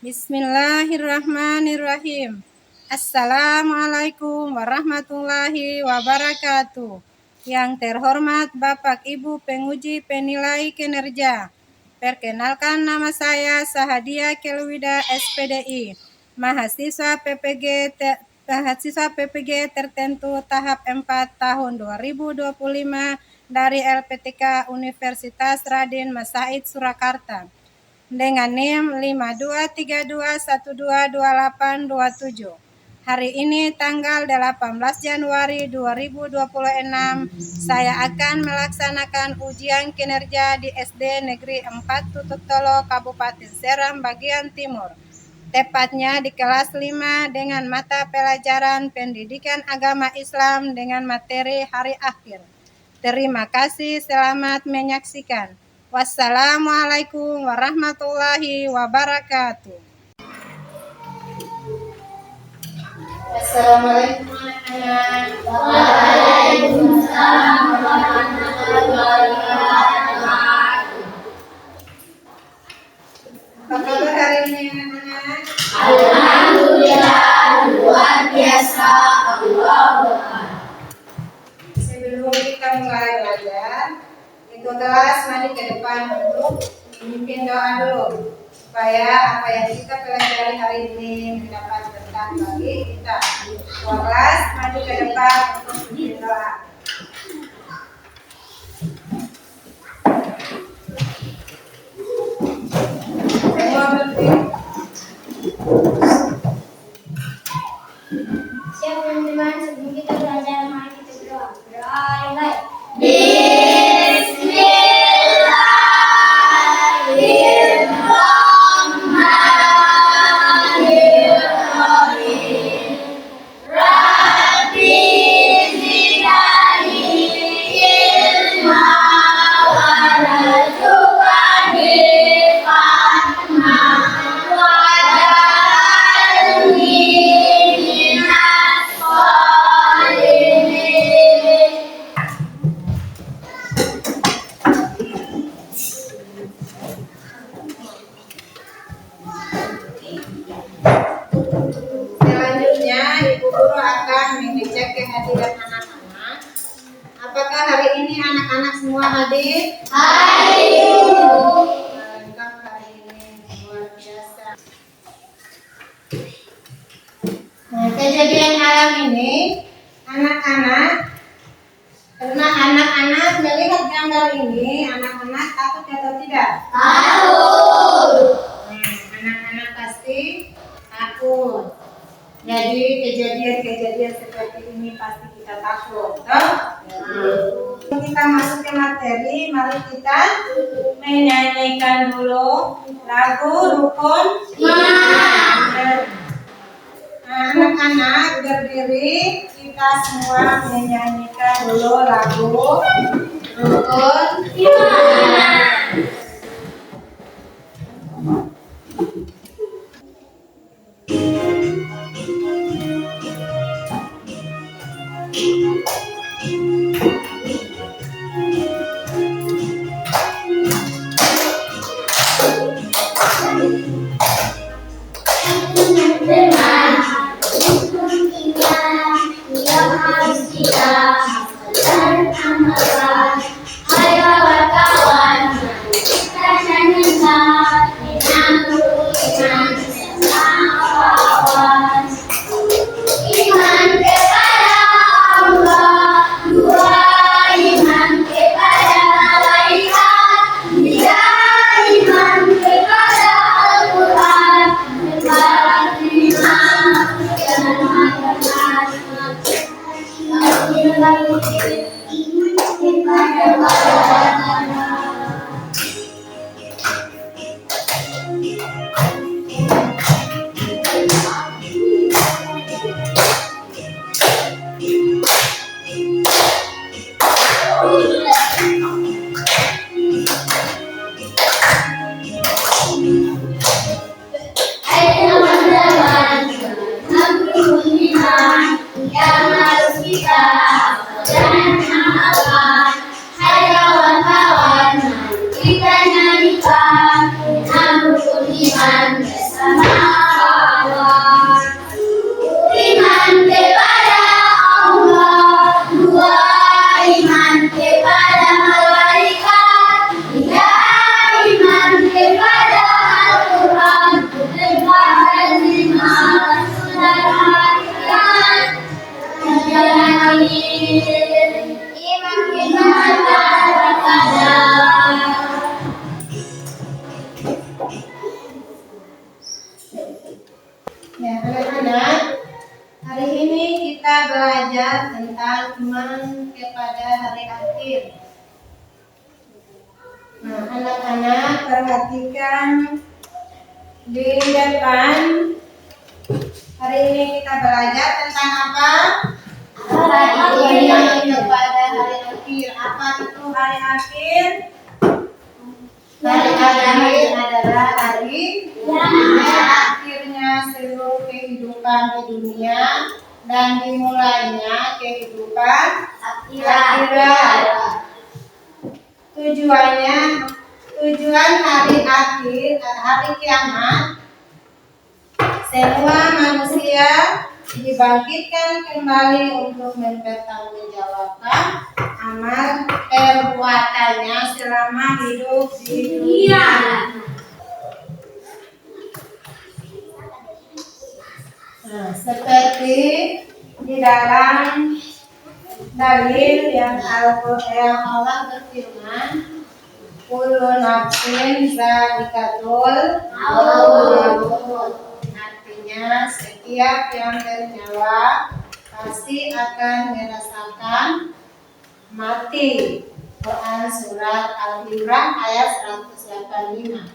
Bismillahirrahmanirrahim. Assalamualaikum warahmatullahi wabarakatuh. Yang terhormat Bapak Ibu penguji penilai kinerja. Perkenalkan, nama saya Sahadia Kelwida SPDI, mahasiswa PPG tertentu tahap 4 tahun 2025 dari LPTK Universitas Raden Masaid Surakarta dengan NIM 5232122827. Hari ini tanggal 18 Januari 2026, saya akan melaksanakan ujian kinerja di SD Negeri 4 Tututolo, Kabupaten Seram bagian Timur. Tepatnya di kelas 5 dengan mata pelajaran Pendidikan Agama Islam dengan materi hari akhir. Terima kasih, selamat menyaksikan. Wassalamualaikum warahmatullahi wabarakatuh. Assalamualaikum anak-anak. Waalaikumsalam warahmatullahi wabarakatuh. Apa kabar hari ini anak-anak? Alhamdulillah, luar biasa. Sebelum kita mulai belajar, kelas mari ke depan untuk memimpin doa dulu supaya apa yang kita pelajari hari ini mendapat berkat bagi kita. Kelas mari ke depan untuk memimpin doa. Semua berdiri. Siap teman-teman, sebelum kita belajar mari kita berdoa. Berdoa mulai. Selanjutnya, Ibu Guru akan mengecek kehadiran anak-anak. Apakah hari ini anak-anak semua hadir? Lengkap hari ini, luar biasa. Nah, kejadian malam ini, anak-anak, karena anak-anak melihat gambar ini, anak-anak takut atau tidak? Anak-anak pasti takut. Jadi kejadian-kejadian seperti ini pasti kita takut, toh? Kita masuk ke materi, mari kita menyanyikan dulu lagu Rukun Iman. Anak-anak berdiri, kita semua menyanyikan dulu lagu Rukun Iman. Kita nyanyikan, Iman bersama Ya, anak-anak, hari ini kita belajar tentang iman kepada hari akhir. Nah, anak-anak perhatikan di depan. Hari ini kita belajar tentang apa? Iman kepada hari akhir. Apa itu hari akhir? Hari akhir adalah hari akhirnya seluruh kehidupan di dunia dan dimulainya kehidupan akhirat. Tujuan hari akhir, hari kiamat, semua manusia dibangkitkan kembali untuk mempertanggungjawabkan amal perbuatannya selama hidup di dunia. Nah, seperti di dalam dalil yang Allah berfirman, kullu nafsin za'iqatul maut. Artinya setiap yang bernyawa pasti akan merasakan mati. Quran surat Al-Imran ayat 185.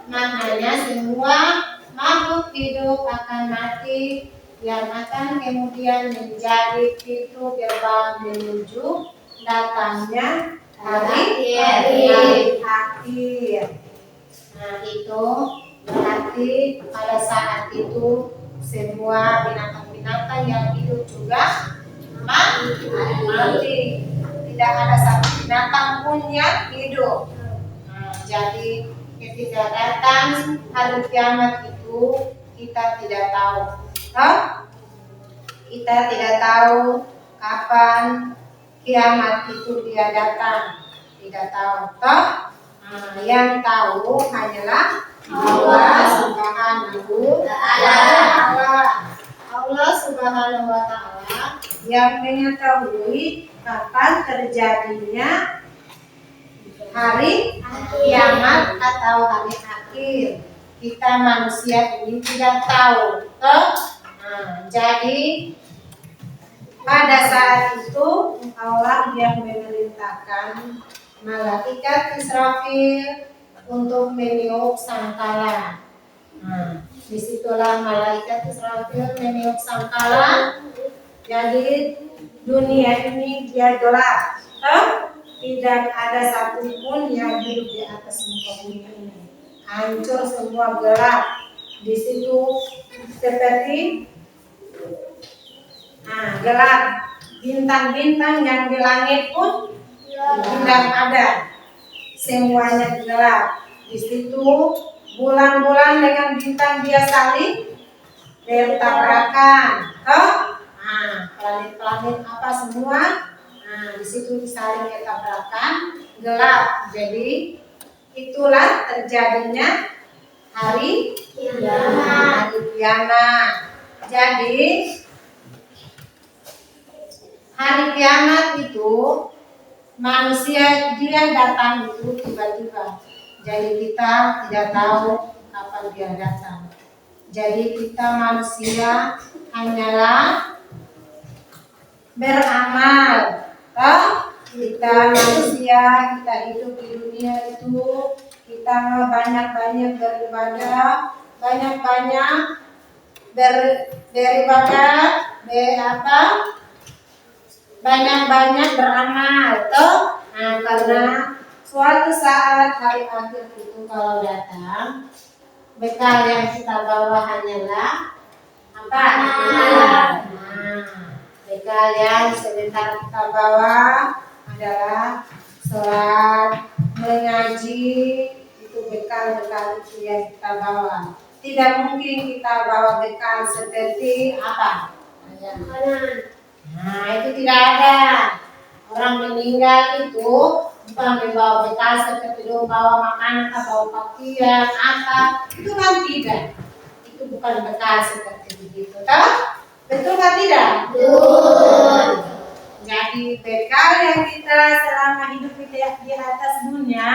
Maknanya semua makhluk hidup akan mati yang akan kemudian menjadi pintu gerbang menuju datangnya hari akhir. Nah, itu berarti pada saat itu semua binatang-binatang yang hidup juga mati. Tidak ada satu binatang pun yang hidup. Nah, jadi ketika datang hari kiamat itu kita tidak tahu. Kita tidak tahu kapan kiamat itu dia datang. Tidak tahu. Yang tahu hanyalah Allah Subhanahu wa Ta'ala yang mengetahui kapan terjadinya hari kiamat atau hari akhir. Kita manusia ini tidak tahu. Jadi pada saat itu Allah yang memerintahkan malaikat Israfil untuk meniup sangkala. Disitulah malaikat Israfil meniup sangkala. Jadi dunia ini dia gelap. Tidak ada satupun yang hidup di atas muka bumi ini. Hancur semua, gelap. Di situ seperti gelap. Bintang-bintang yang di langit pun tidak ada. Semuanya gelap. Di situ bulan-bulan dengan bintang dia saling bertabrakan. Planet-planet apa semua, di situ saling bertabrakan, gelap. Jadi itulah terjadinya hari kiamat. Jadi hari kiamat itu manusia dia datang itu tiba-tiba. Jadi kita tidak tahu kapan dia datang. Jadi kita manusia hanyalah beramal. Kita manusia, kita hidup di dunia itu kita banyak-banyak beribadah, banyak-banyak beribadah, banyak-banyak beramal. Karena suatu saat hari akhir itu kalau datang, bekal yang kita bawa hanyalah apa? Bekal yang sebentar kita bawa adalah sholat, mengaji, itu bekal-bekal itu yang kita bawa. Tidak mungkin kita bawa bekal seperti apa? Itu tidak ada. Orang meninggal itu bukan membawa bekal seperti bawa makanan atau bawa pakaian apa, itu kan tidak. Itu bukan bekal seperti begitu, betul kan tidak? Betul. Jadi bekal yang kita selama hidup kita di atas dunia,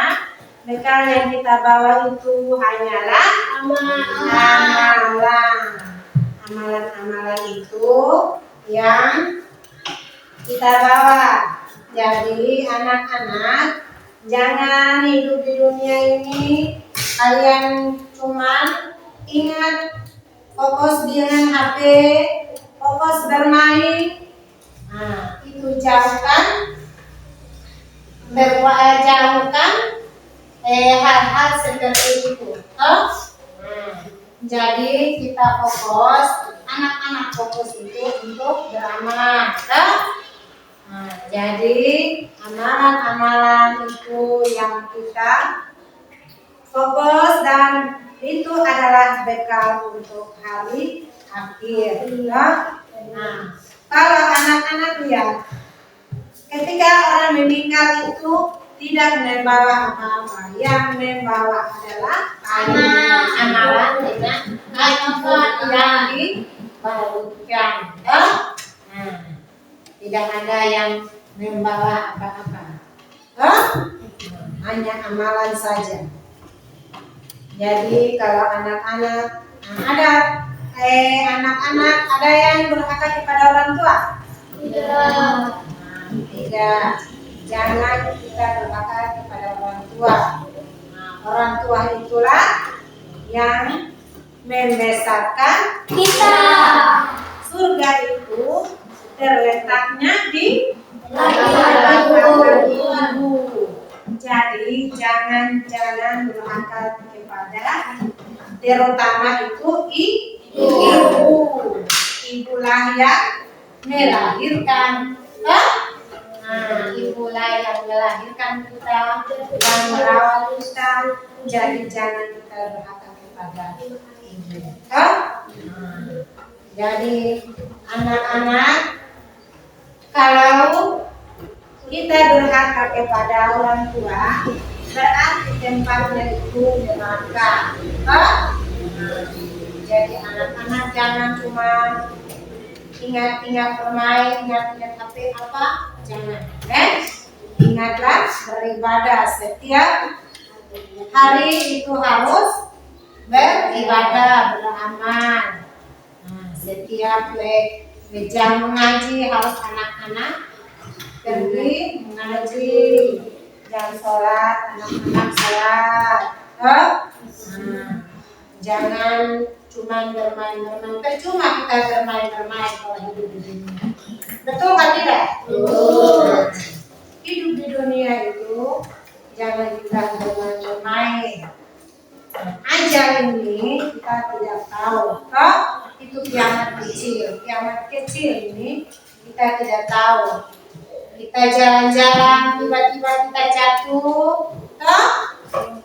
bekal yang kita bawa itu hanyalah amalan. amalan-amalan itu yang kita bawa. Jadi anak-anak, jangan hidup di dunia ini kalian cuman ingat fokus dengan HP, fokus bermain. Nah, itu jauhkan hal-hal seperti itu. Jadi kita fokus, anak-anak fokus itu untuk beramal. Jadi amalan-amalan itu yang kita fokus dan itu adalah bekal untuk hari akhir. Kalau anak-anak lihat, ketika orang meninggal itu tidak membawa apa-apa, yang membawa adalah amalan dengan yang dibarukan. Tidak ada yang membawa apa-apa, hanya amalan saja. Jadi kalau anak-anak ada yang durhaka kepada orang tua? Tidak. Jangan kita durhaka kepada orang tua. Orang tua itulah yang membesarkan kita. Surga itu terletaknya di belakang ibu. Jadi jangan durhaka kepada, terutama itu ibu. Ibulah yang melahirkan. Ibulah yang melahirkan kita dan merawat kita. Jadi jangan kita durhaka kepada ibu. Jadi anak-anak, kalau kita durhaka kepada orang tua, berarti tempatnya itu neraka. Jadi anak-anak jangan cuma ingat-ingat bermain, ingat-ingat HP apa, jangan. Ingatlah beribadah setiap hari itu harus beribadah, beramal. Setiap jam mengaji harus anak-anak pergi mengaji, jam sholat anak-anak sholat. Jangan cuma bermain-bermain. Percuma kita bermain-bermain kalau hidup di dunia. Betul kan tidak? Betul. Hidup di dunia itu jangan kita bermain-bermain. Ajal ini kita tidak tahu. Itu kiamat kecil. Kiamat kecil ini kita tidak tahu. Kita jalan-jalan, tiba-tiba kita jatuh,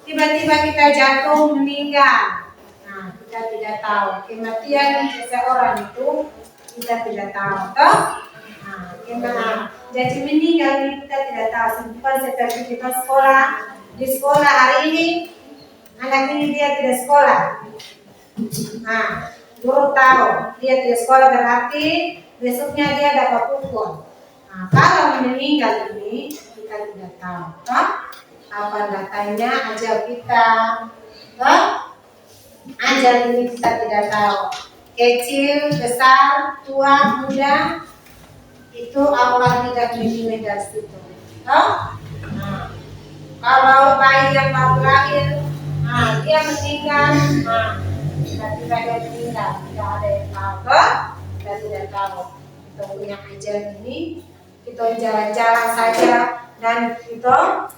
tiba-tiba kita jatuh meninggal. Nah, kita tidak tahu. Kematian seseorang itu kita tidak tahu. Jadi meninggal ini kita tidak tahu. Bukan seperti kita sekolah. Di sekolah hari ini, anak ini dia tidak sekolah. Guru tahu dia tidak sekolah, berarti besoknya dia dapat pukul. Kalau meninggal ini kita tidak tahu. Kapan datangnya ajal kita? Ajal ini kita tidak tahu. Kecil, besar, tua, muda, itu Allah tidak memilih dari situ. Kalau bayi yang baru lahir, dia meninggal, tiba-tiba dia meninggal, tidak ada yang tahu. Kita tidak tahu. Kita punya ajal ini, kita jalan-jalan saja dan kita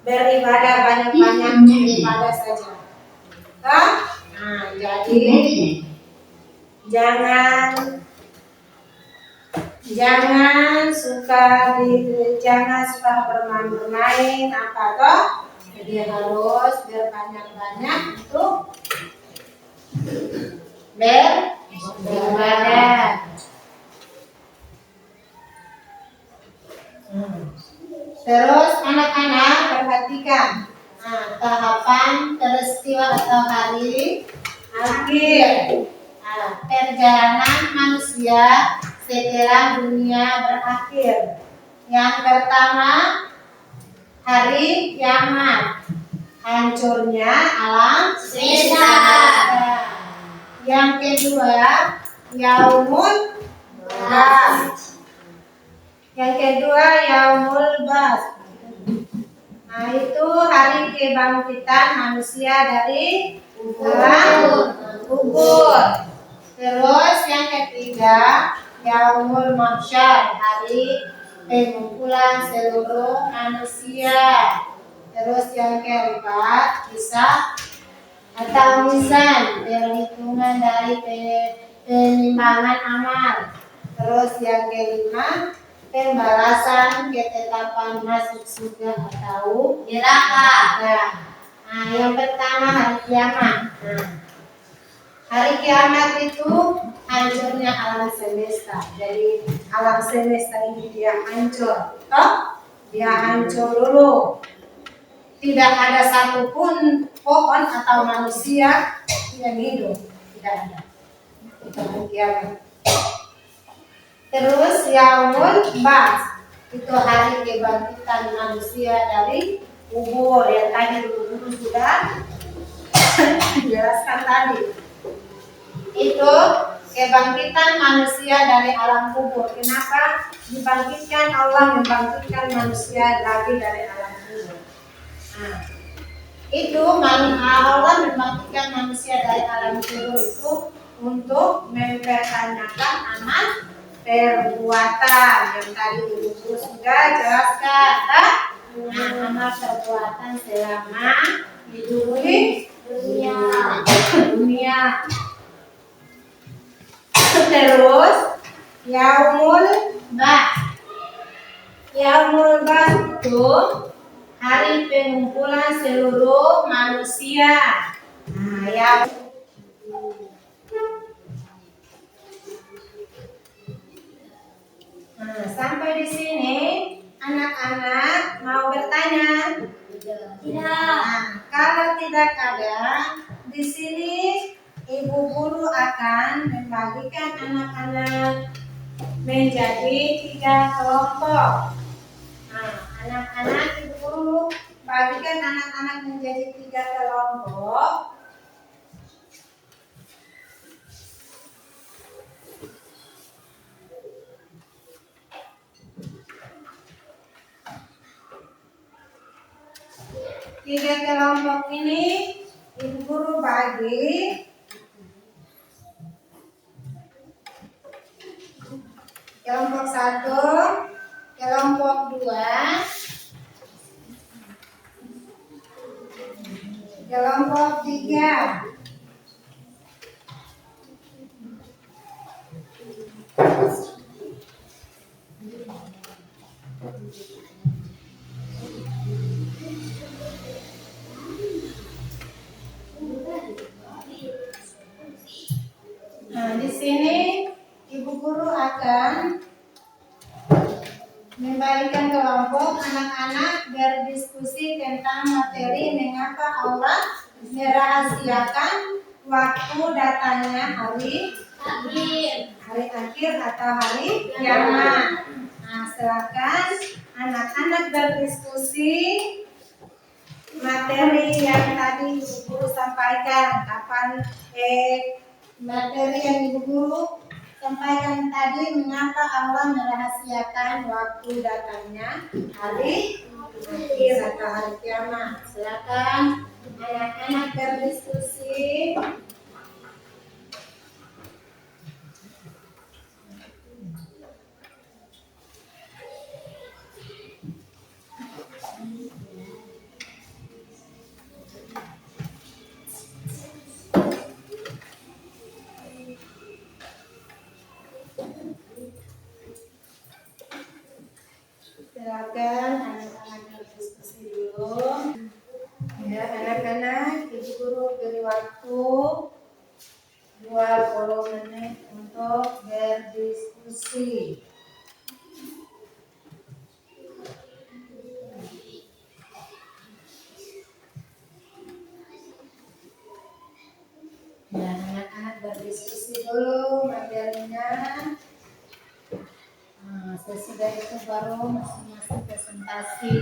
beribadah banyak-banyak, beribadah saja. Jadi jangan suka bermain-bermain apa toh. Jadi harus berbanyak-banyak untuk beribadah. Terus anak-anak perhatikan tahapan peristiwa atau hari akhir. Perjalanan manusia setelah dunia berakhir. Yang pertama, hari kiamat, hancurnya alam semesta. Yang yang kedua, yaumul bas. Yang kedua, yaumul bas. Nah, itu hari kebangkitan manusia dari alam kubur. Terus yang ketiga, yaumul mahsyar, hari pengumpulan seluruh manusia. Terus yang keempat, hisab atau mizan, perhitungan dari penimbangan amal. Terus yang kelima, pembalasan ketetapan masuk surga atau neraka. Nah, yang pertama hari kiamat. Nah, hari kiamat itu hancurnya alam semesta. Jadi alam semesta ini dia hancur. Dia hancur dulu. Tidak ada satupun pohon atau manusia yang hidup. Tidak ada. Itu hari kiamat. Terus yaumul bas, itu hari kebangkitan manusia dari kubur yang tadi dulu sudah dijelaskan tadi. Itu kebangkitan manusia dari alam kubur. Kenapa dibangkitkan? Allah membangkitkan manusia lagi dari alam kubur. Nah, itu Allah membangkitkan manusia dari alam kubur itu untuk mempertanyakan amal perbuatan yang tadi Ibu sudah jelaskan. Nah, amal perbuatan selama hidup di dunia. Terus yaumul bas. Yaumul bas itu hari pengumpulan seluruh manusia. Nah, sampai di sini anak-anak mau bertanya? Tidak. Nah, kalau tidak ada, di sini ibu guru akan membagikan anak-anak menjadi 3 kelompok. Nah, anak-anak ibu guru bagikan anak-anak menjadi 3 kelompok. Tiga kelompok ini ibu guru bagi kelompok 1, kelompok 2, kelompok 3. Nah, di sini ibu guru akan membagikan kelompok anak-anak berdiskusi tentang materi mengapa Allah merahasiakan waktu datangnya hari akhir atau hari kiamat. Nah, silakan anak-anak berdiskusi materi yang tadi ibu guru sampaikan. Materi yang ibu guru sampaikan tadi, mengapa Allah merahasiakan waktu datangnya hari akhir atau hari kiamat. Silakan anak-anak berdiskusi. Silakan anak-anak berdiskusi dulu. Ya, anak-anak, ibu guru beri waktu 20 menit untuk berdiskusi. Ya, anak-anak berdiskusi dulu materinya. Nah, sesudah itu baru masing-masing presentasi.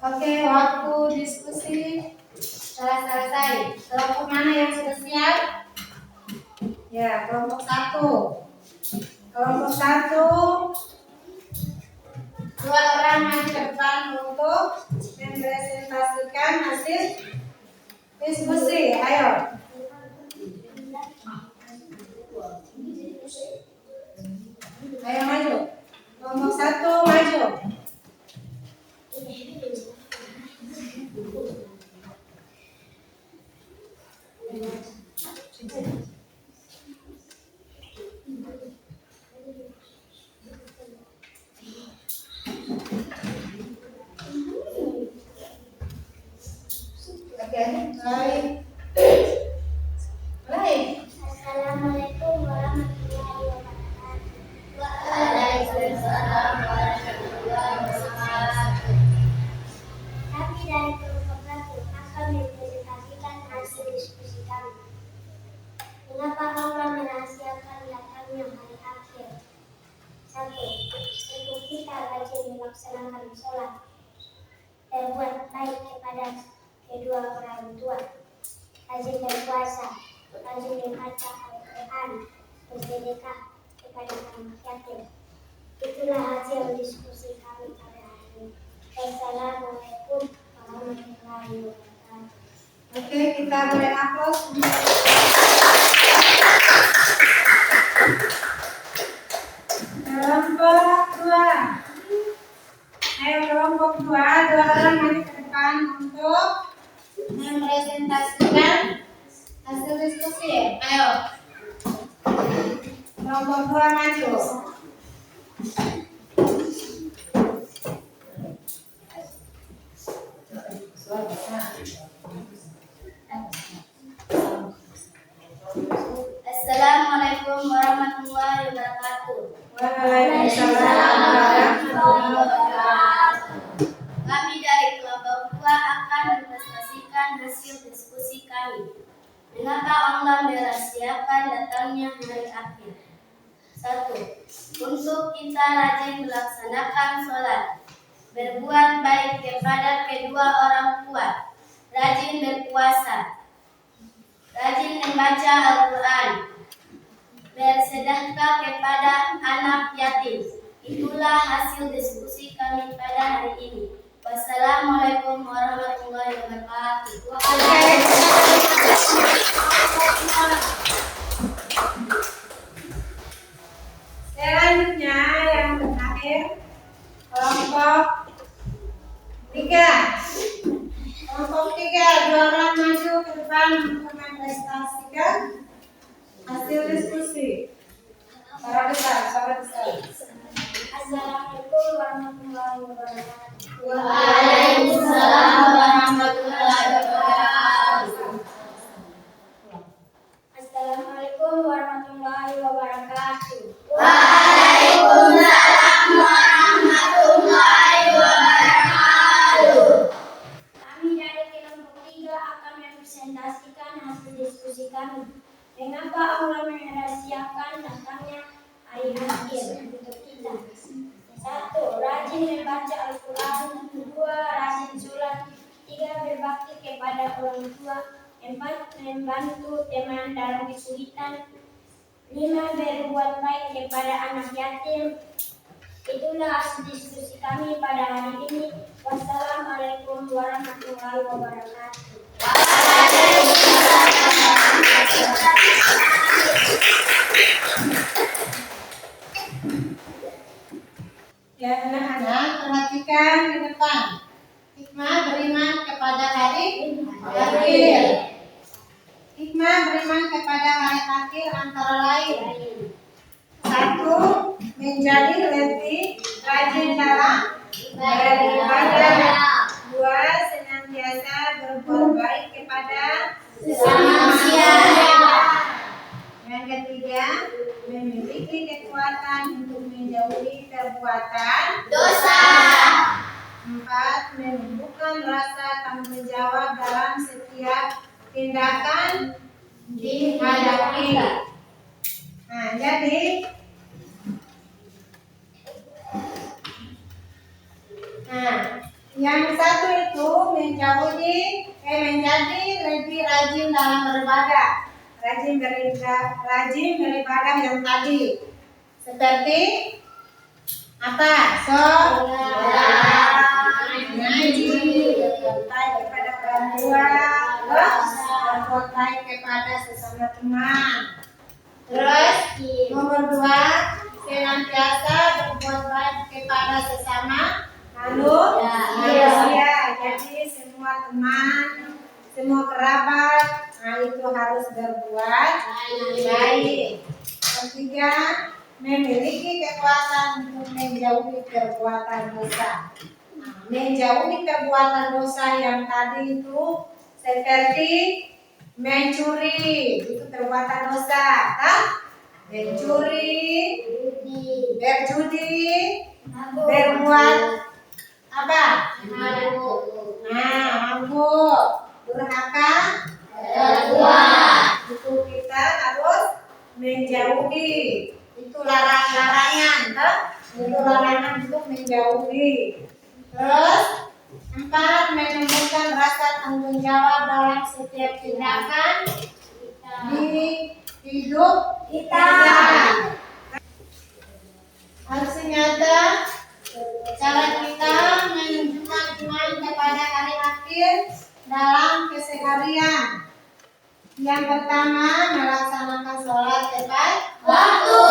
Oke, waktu diskusi telah selesai. Kelompok mana yang sudah siap? Ya, kelompok 1. Kelompok 1, 2 orang maju ke depan untuk mempresentasikan hasil diskusi. Ayo. Ayo maju. Kelompok 1 maju. Oke, mulai. Assalamualaikum warahmatullahi wabarakatuh. Waalaikumsalam warahmatullahi wabarakatuh. Kami dari kelompok 1 akan mempresentasikan hasil diskusi kami. Mengapa Allah merahasiakan datangnya hari akhir? 1. Untuk kita rajin melaksanakan sholat, berbuat baik kepada kedua orang tua, rajin berpuasa, rajin membaca Al-Quran, bersedekah kepada anak yatim. Itulah hasil diskusi kami pada hari ini. Wassalamualaikum warahmatullahi wabarakatuh. Oke, kita boleh aplaus. Kelompok 2. Ayo kelompok 2, 2 orang maju ke depan untuk mempresentasikan hasil diskusi. Ayo. Kelompok 2 maju. Assalamualaikum warahmatullahi wabarakatuh. Waalaikumsalam warahmatullahi wabarakatuh. Kami dari kelompok 2 akan mempresentasikan hasil diskusi kami. Mengapa Allah merahasiakan datangnya hari akhir? 1. Untuk kita rajin melaksanakan sholat, berbuat baik kepada kedua orang tua, rajin berpuasa, rajin membaca Al-Quran, bersedekah kepada anak yatim. Itulah hasil diskusi kami pada hari ini. Wassalamualaikum warahmatullahi wabarakatuh. Selanjutnya yang terakhir, kelompok 3. Kelompok 3, 2 orang maju ke depan untuk mempresentasikan hasil diskusi. Suara besar. Assalamualaikum warahmatullahi wabarakatuh. Waalaikumsalam warahmatullahi wabarakatuh. Assalamualaikum warahmatullahi wabarakatuh. Waalaikumsalam warahmatullahi wabarakatuh. Kami dari kelompok 3 akan mempresentasikan hasil diskusi kami. Mengapa Allah merahasiakan datangnya hari akhir untuk kita? 1. Rajin membaca Al-Quran. 2. Rajin sholat. 3. Berbakti kepada orang tua. 4. Membantu teman dalam kesulitan. 5. Berbuat baik kepada anak yatim. Itulah hasil diskusi kami pada hari ini. Wassalamualaikum warahmatullahi wabarakatuh. Ya anak-anak, perhatikan di depan. Hikmah beriman kepada hari akhir. Hikmah beriman kepada hari akhir antara lain: 1. Menjadi lebih rajin dalam beribadah. 2. Senantiasa berbuat baik kepada Sesama manusia. Yang ketiga, memiliki kekuatan untuk menjauhi perbuatan Dosa. 4. Menumbuhkan rasa tanggung jawab dalam setiap tindakan dihadapi. Nah, jadi Yang satu itu menjadi lebih rajin dalam beribadah. Rajin beribadah yang tadi. Seperti apa? Ngaji, berbuat baik kepada orang tua, berbuat baik kepada sesama teman. Terus nomor 2, senantiasa berbuat baik kepada sesama manusia. Jadi semua teman, semua kerabat, itu harus berbuat baik. Ketiga, memiliki kekuatan untuk menjauhi perbuatan dosa. Menjauhi perbuatan dosa yang tadi itu seperti mencuri, itu perbuatan dosa, kan? Mencuri, berjudi, berbuat apa? Mabuk, durhaka, itu kita harus menjauhi. Itu larangan, kan? Itu larangan untuk menjauhi. Terus 4, menumbuhkan rasa tanggung jawab dalam setiap tindakan di hidup kita. Aksi nyata cara kita menunjukkan iman kepada hari akhir dalam keseharian. Yang pertama, melaksanakan sholat tepat waktu.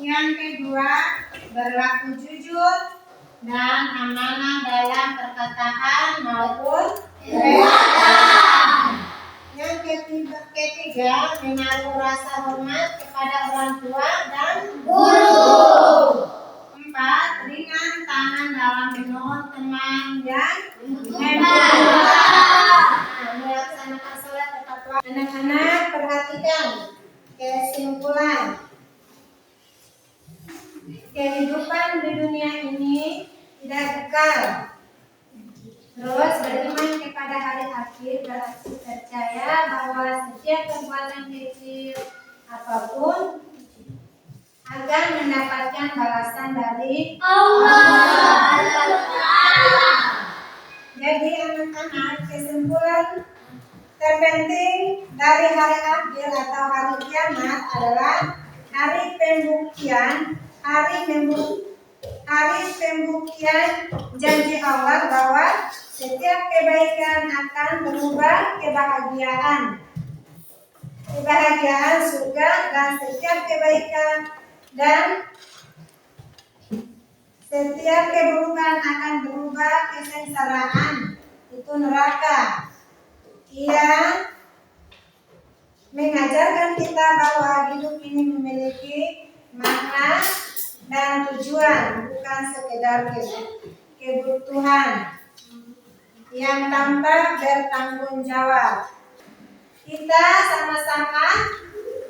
Yang kedua, berlaku jujur dan amanah dalam perkataan maupun perbuatan. Yang ketiga, menaruh rasa hormat kepada orang tua dan guru. 4, ringan tangan dalam menolong teman dan melaksanakan sholat tepat waktu. Anak-anak, perhatikan kesimpulan. Kehidupan di dunia ini tidak kekal. Terus beriman kepada hari akhir berarti percaya bahwa setiap perbuatan kecil apapun akan mendapatkan balasan dari Allah. Jadi anak-anak, kesimpulan terpenting dari hari akhir atau hari kiamat adalah hari pembuktian janji Allah bahwa setiap kebaikan akan berubah kebahagiaan surga, dan setiap kebaikan dan setiap keburukan akan berubah kesengsaraan, itu neraka. Ia mengajarkan kita bahwa hidup ini memiliki makna dan tujuan, bukan sekedar kebutuhan yang tanpa bertanggung jawab. Kita sama-sama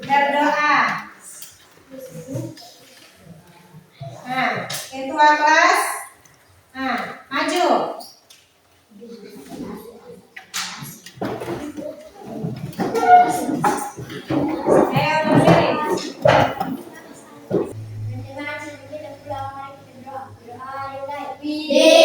berdoa. Ketua kelas, maju. Ayo berdiri. Terima kasih. Kita pulang, mari kita berdoa. Berdoa yang baik.